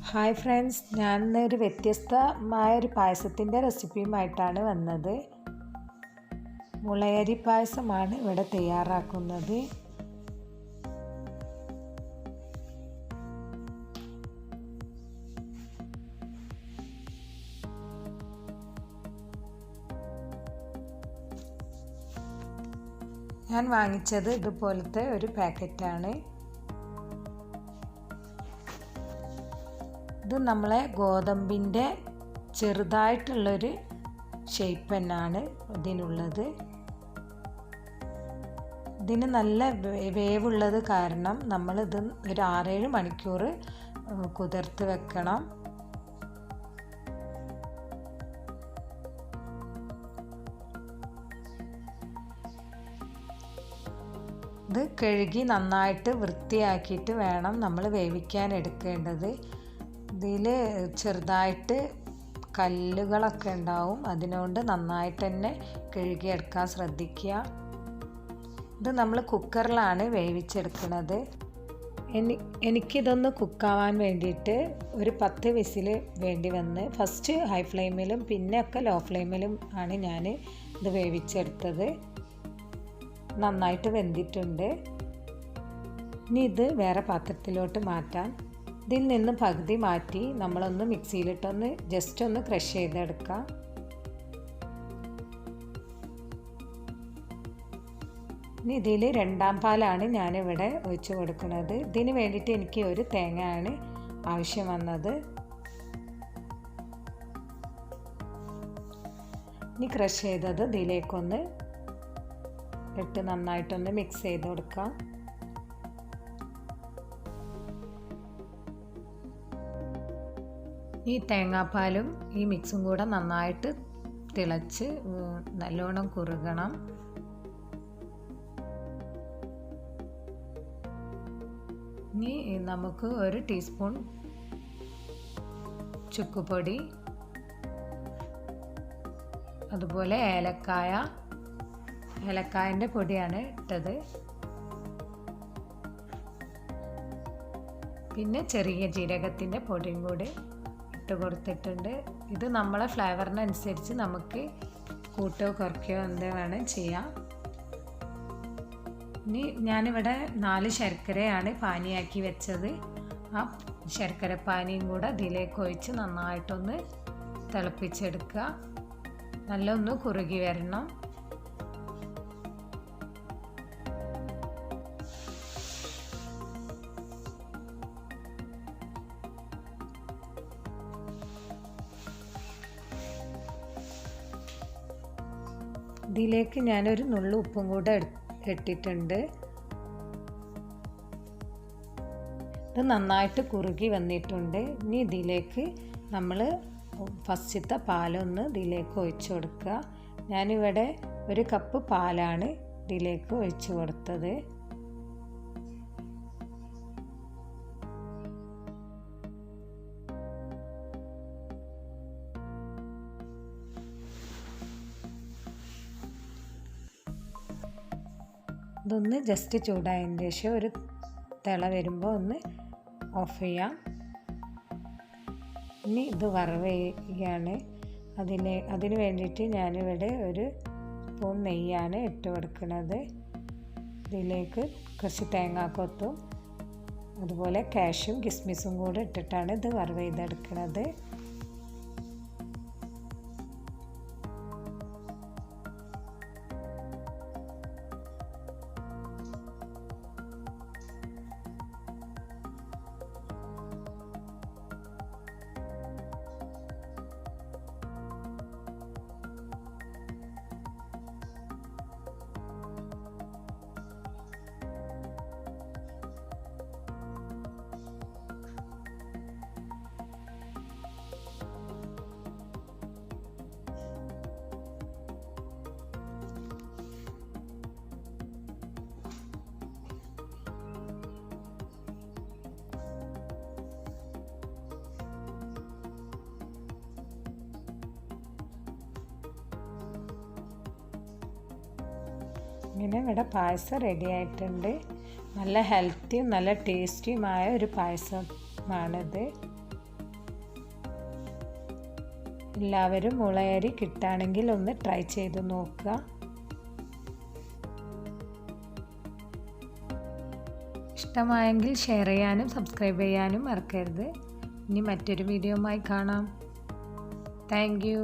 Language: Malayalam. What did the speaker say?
ഹായ് ഫ്രണ്ട്സ്, ഞാൻ ഒരു വ്യത്യസ്തമായൊരു പായസത്തിൻ്റെ റെസിപ്പിയുമായിട്ടാണ് വന്നത്. മുളയരി പായസമാണ് ഇവിടെ തയ്യാറാക്കുന്നത്. ഞാൻ വാങ്ങിച്ചത് ഇതുപോലത്തെ ഒരു പാക്കറ്റാണ്. ഇത് നമ്മളെ ഗോതമ്പിൻ്റെ ചെറുതായിട്ടുള്ളൊരു ഷേപ്പ് തന്നെയാണ് ഇതിനുള്ളത്. ഇതിന് നല്ല വേവുള്ളത് കാരണം നമ്മളിത് ഒരു 6-7 മണിക്കൂർ കുതിർത്ത് വെക്കണം. ഇത് കഴുകി നന്നായിട്ട് വൃത്തിയാക്കിയിട്ട് വേണം നമ്മൾ വേവിക്കാൻ എടുക്കേണ്ടത്. ഇതിൽ ചെറുതായിട്ട് കല്ലുകളൊക്കെ ഉണ്ടാവും, അതിനുകൊണ്ട് നന്നായിട്ട് തന്നെ കഴുകിയെടുക്കാൻ ശ്രദ്ധിക്കുക. ഇത് നമ്മൾ കുക്കറിലാണ് വേവിച്ചെടുക്കുന്നത്. എനിക്കിതൊന്ന് കുക്കാവാൻ വേണ്ടിയിട്ട് ഒരു 10 വിസിൽ വേണ്ടി വന്ന്, ഫസ്റ്റ് ഹൈ ഫ്ലെയിമിലും പിന്നെ ഒക്കെ ലോ ഫ്ലെയിമിലും ആണ് ഞാൻ ഇത് വേവിച്ചെടുത്തത്. നന്നായിട്ട് വെന്തിട്ടുണ്ട്. ഇനി ഇത് വേറെ പാത്രത്തിലോട്ട് മാറ്റാൻ. ഇതിൽ നിന്ന് പകുതി മാറ്റി നമ്മളൊന്ന് മിക്സിയിലിട്ടൊന്ന് ജസ്റ്റ് ഒന്ന് ക്രഷ് ചെയ്തെടുക്കാം. ഇനി ഇതിൽ 2ാം പാലാണ് ഞാനിവിടെ ഒഴിച്ച് കൊടുക്കുന്നത്. ഇതിന് വേണ്ടിയിട്ട് എനിക്ക് ഒരു തേങ്ങയാണ് ആവശ്യം വന്നത്. ഇനി ക്രഷ് ചെയ്തത് ഇതിലേക്കൊന്ന് ഇട്ട് നന്നായിട്ടൊന്ന് മിക്സ് ചെയ്ത് കൊടുക്കാം. ഈ തേങ്ങാപ്പാലും ഈ മിക്സും കൂടെ നന്നായിട്ട് തിളച്ച് നല്ലോണം കുറുകണം. ഇനി നമുക്ക് 1 ടീസ്പൂൺ ചുക്കുപൊടി, അതുപോലെ ഏലക്കായൻ്റെ പൊടിയാണ് ഇട്ടത്. പിന്നെ ചെറിയ ജീരകത്തിൻ്റെ പൊടിയും കൂടി ഇട്ട് കൊടുത്തിട്ടുണ്ട്. ഇത് നമ്മളെ ഫ്ലേവറിനനുസരിച്ച് നമുക്ക് കൂട്ടോ കുറയ്ക്കോ എന്ത് വേണം ചെയ്യാം. ഇനി ഞാനിവിടെ 4 ശർക്കരയാണ് പാനിയാക്കി വെച്ചത്. ആ ശർക്കര പാനിയും കൂടെ ഇതിലേക്ക് ഒഴിച്ച് നന്നായിട്ടൊന്ന് തിളപ്പിച്ചെടുക്കുക. നല്ലൊന്ന് കുറുകി വരണം. ഇതിലേക്ക് ഞാനൊരു നുള്ളു ഉപ്പും കൂടെ ഇട്ടിട്ടുണ്ട്. ഇത് നന്നായിട്ട് കുറുകി വന്നിട്ടുണ്ട്. ഇനി ഇതിലേക്ക് നമ്മൾ ഫസ്റ്റത്തെ പാലൊന്ന് ഇതിലേക്ക് ഒഴിച്ചു കൊടുക്കുക. ഞാനിവിടെ 1 കപ്പ് പാലാണ് ഇതിലേക്ക് ഒഴിച്ചു കൊടുത്തത്. ഇതൊന്ന് ജസ്റ്റ് ചൂടായതിന് ശേഷം ഒരു തിള വരുമ്പോൾ ഒന്ന് ഓഫ് ചെയ്യാം. ഇനി ഇത് വറവ് ചെയ്യുകയാണ്. അതിന് വേണ്ടിയിട്ട് ഞാനിവിടെ 1 സ്പൂൺ നെയ്യാണ് ഇട്ട് കൊടുക്കുന്നത്. ഇതിലേക്ക് കുറച്ച് തേങ്ങാക്കൊത്തും അതുപോലെ കാഷ്യും കിസ്മിസും കൂടെ ഇട്ടിട്ടാണ് ഇത് വറവ് ചെയ്തെടുക്കുന്നത്. ഇങ്ങനെ ഇവിടെ പായസം റെഡി ആയിട്ടുണ്ട്. നല്ല ഹെൽത്തിയും നല്ല ടേസ്റ്റിയുമായ ഒരു പായസമാണിത്. എല്ലാവരും മുളയരി കിട്ടുകയാണെങ്കിൽ ഒന്ന് ട്രൈ ചെയ്ത് നോക്കുക. ഇഷ്ടമായെങ്കിൽ ഷെയർ ചെയ്യാനും സബ്സ്ക്രൈബ് ചെയ്യാനും മറക്കരുത്. ഇനി മറ്റൊരു വീഡിയോയുമായി കാണാം. Thank you.